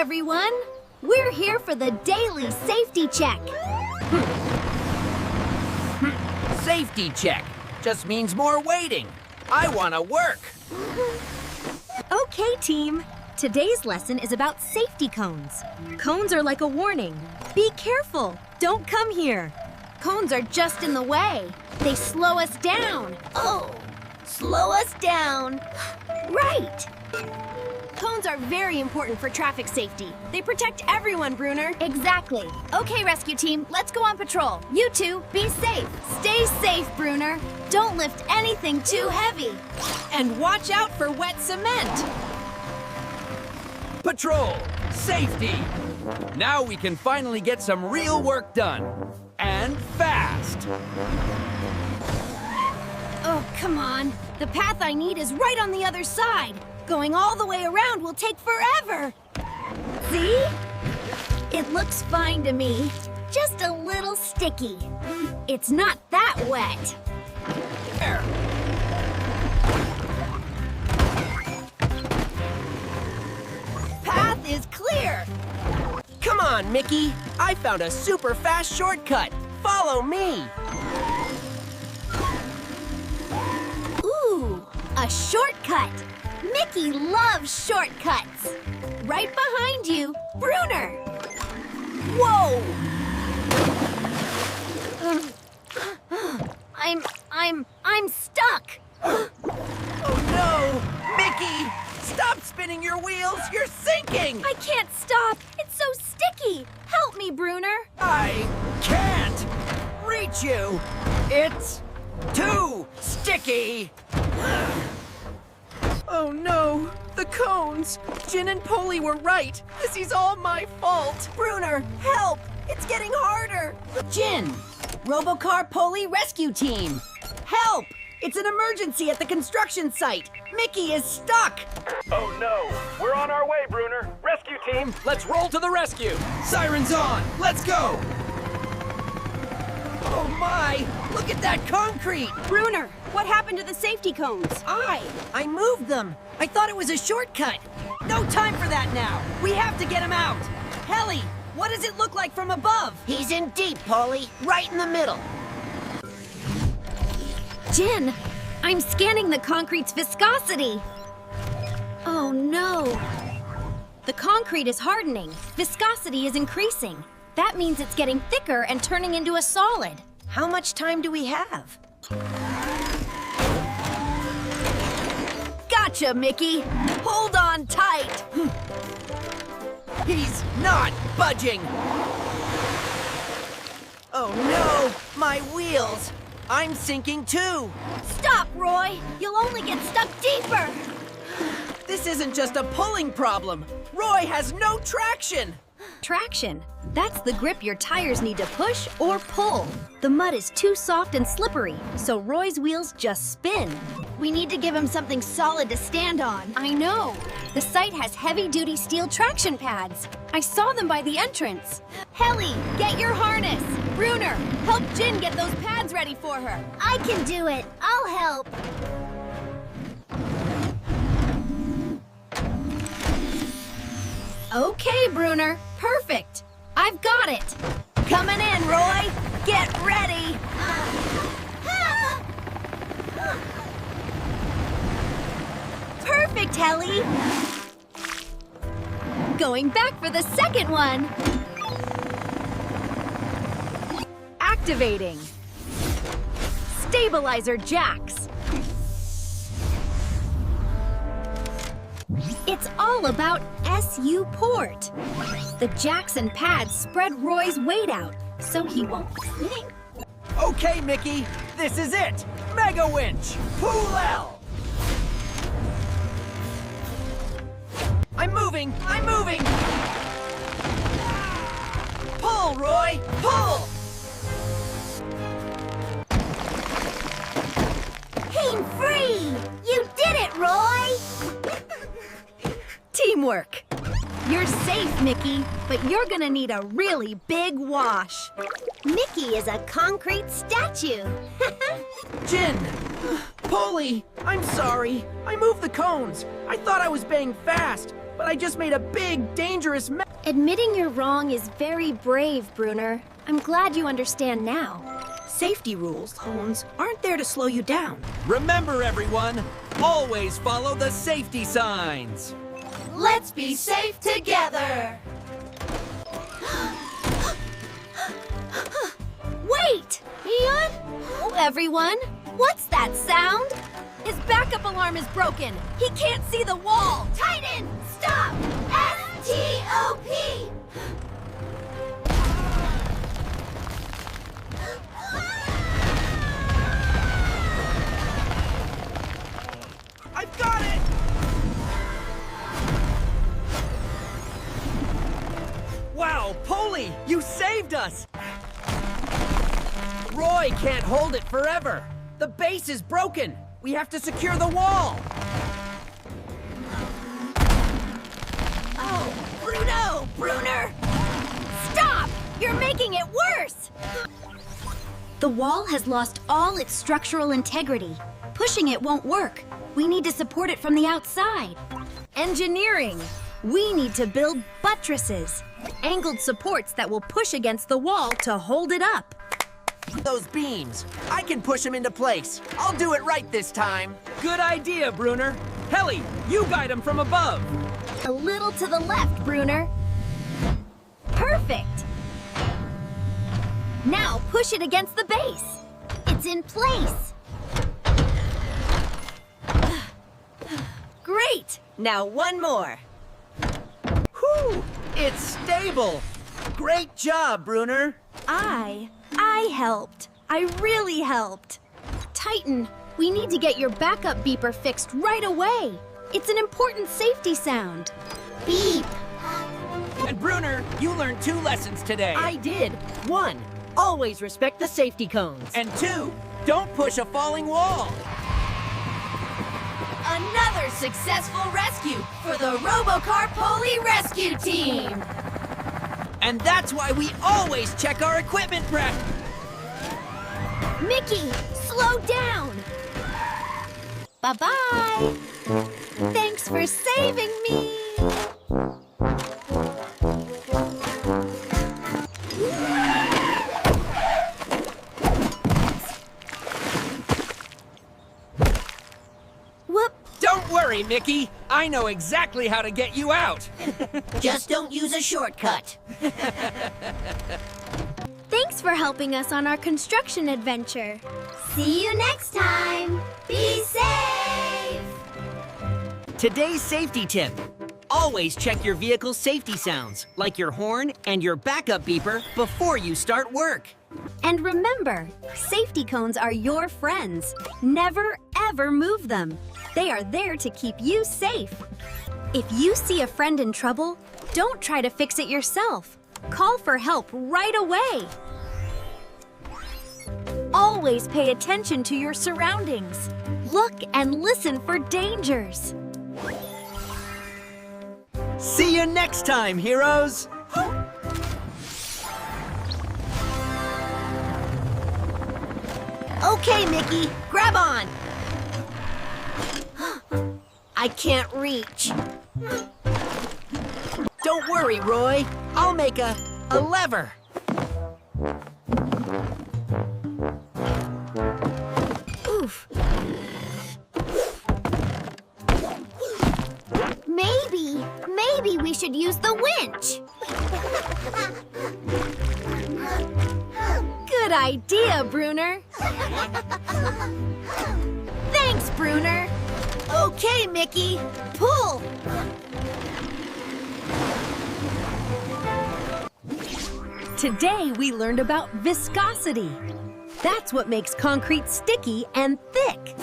everyone! We're here for the daily safety check. Safety check just means more waiting. I want to work. Okay, team. Today's lesson is about safety cones. Cones are like a warning. Be careful. Don't come here. Cones are just in the way. They slow us down. Oh, slow us down. Right. Cones are very important for traffic safety. They protect everyone, Bruner. Exactly. Okay, rescue team, let's go on patrol. You two, be safe. Stay safe, Bruner. Don't lift anything too heavy. And watch out for wet cement. Patrol, safety. Now we can finally get some real work done. And fast. Oh, come on. The path I need is right on the other side. Going all the way around will take forever. See? It looks fine to me. Just a little sticky. It's not that wet. Path is clear. Come on, Micky. I found a super fast shortcut. Follow me. Ooh, a shortcut. Micky loves shortcuts. Right behind you, Bruner. Whoa! I'm stuck. Oh no! Micky! Stop spinning your wheels! You're sinking! I can't stop. It's so sticky. Help me, Bruner. I can't reach you. It's too sticky. Oh no, the cones! Jin and Poli were right. This is all my fault. Bruner, help! It's getting harder. Jin, Robocar Poli Rescue Team. Help! It's an emergency at the construction site. Micky is stuck. Oh no, we're on our way, Bruner. Rescue team, Let's roll to the rescue. Sirens on. Let's go. Oh my! Look at that concrete! Bruner, what happened to the safety cones? I moved them. I thought it was a shortcut. No time for that now. We have to get him out. Helly, what does it look like from above? He's in deep, Poli. Right in the middle. Jin, I'm scanning the concrete's viscosity. Oh no. The concrete is hardening. Viscosity is increasing. That means it's getting thicker and turning into a solid. How much time do we have? Gotcha, Micky. Hold on tight. He's not budging. Oh no, my wheels. I'm sinking too. Stop, Roy. You'll only get stuck deeper. This isn't just a pulling problem. Roy has no traction. Traction. That's the grip your tires need to push or pull. The mud is too soft and slippery, so Roy's wheels just spin. We need to give him something solid to stand on. I know. The site has heavy-duty steel traction pads. I saw them by the entrance. Helly, get your harness. Bruner, help Jin get those pads ready for her. I can do it. I'll help. Okay, Bruner. Perfect. I've got it. Coming in, Roy. Get ready. Perfect, Helly. Going back for the second one. Activating. Stabilizer jacks. It's all about SU port. The jacks and pads spread Roy's weight out, so he won't sink. Okay, Micky, this is it. Mega winch. Pool L. I'm moving. Pull, Roy, pull. Pain free. You did it, Roy. Teamwork. You're safe, Micky, but you're gonna need a really big wash. Micky is a concrete statue. Jin, Poli, I'm sorry. I moved the cones. I thought I was being fast, but I just made a big, dangerous mess. Admitting you're wrong is very brave, Bruner. I'm glad you understand now. Safety rules, Holmes, aren't there to slow you down. Remember, everyone, always follow the safety signs. Let's be safe together. Wait! Ian? Oh, everyone, what's that sound? His backup alarm is broken. He can't see the wall. Titan, stop! S-T-O-P! I've got it! Wow, Poli, you saved us! Roy can't hold it forever. The base is broken. We have to secure the wall. Oh, Bruner! Stop! You're making it worse! The wall has lost all its structural integrity. Pushing it won't work. We need to support it from the outside. Engineering. We need to build buttresses. Angled supports that will push against the wall to hold it up. Those beams. I can push them into place. I'll do it right this time. Good idea, Bruner. Helly, you guide him from above. A little to the left, Bruner. Perfect! Now push it against the base. It's in place. Great! Now one more. Whew, it's stable. Great job, Bruner. I helped. I really helped. Titan, we need to get your backup beeper fixed right away. It's an important safety sound. Beep. And Bruner, you learned 2 lessons today. I did. 1, always respect the safety cones. And 2, don't push a falling wall. Another successful rescue for the Robocar Poli Rescue Team. And that's why we always check our equipment breath. Micky, slow down. Bye-bye. Thanks for saving me. Whoop. Don't worry, Micky. I know exactly how to get you out. Just don't use a shortcut. Thanks for helping us on our construction adventure. See you next time. Be safe. Today's safety tip. Always check your vehicle's safety sounds, like your horn and your backup beeper, before you start work. And remember, safety cones are your friends. Never, ever move them. They are there to keep you safe. If you see a friend in trouble, don't try to fix it yourself. Call for help right away. Always pay attention to your surroundings. Look and listen for dangers. See you next time, heroes. Okay, Micky, grab on. I can't reach. Don't worry, Roy. I'll make a lever. Oof. Maybe we should use the winch. Good idea, Bruner. Thanks, Bruner. Okay, Micky, pull. Today we learned about viscosity. That's what makes concrete sticky and thick.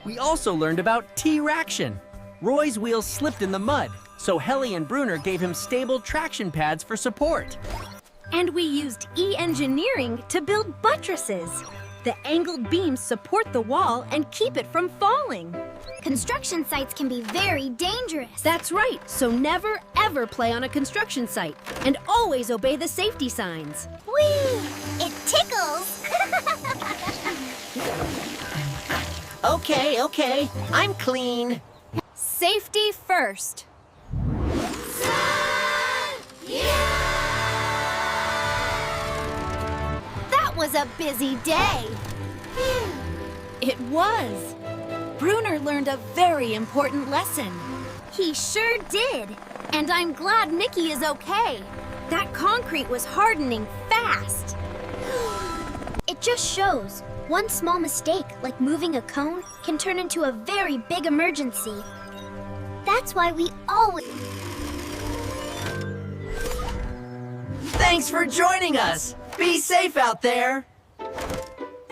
We also learned about T-raction. Roy's wheels slipped in the mud, so Helly and Bruner gave him stable traction pads for support. And we used e-engineering to build buttresses. The angled beams support the wall and keep it from falling. Construction sites can be very dangerous. That's right, so never ever play on a construction site and always obey the safety signs. Whee! It tickles. Okay, I'm clean. Safety first. was a busy day. It was. Bruner learned a very important lesson. He sure did. And I'm glad Micky is okay. That concrete was hardening fast. It just shows one small mistake, like moving a cone, can turn into a very big emergency. That's why we always... Thanks for joining us. Be safe out there.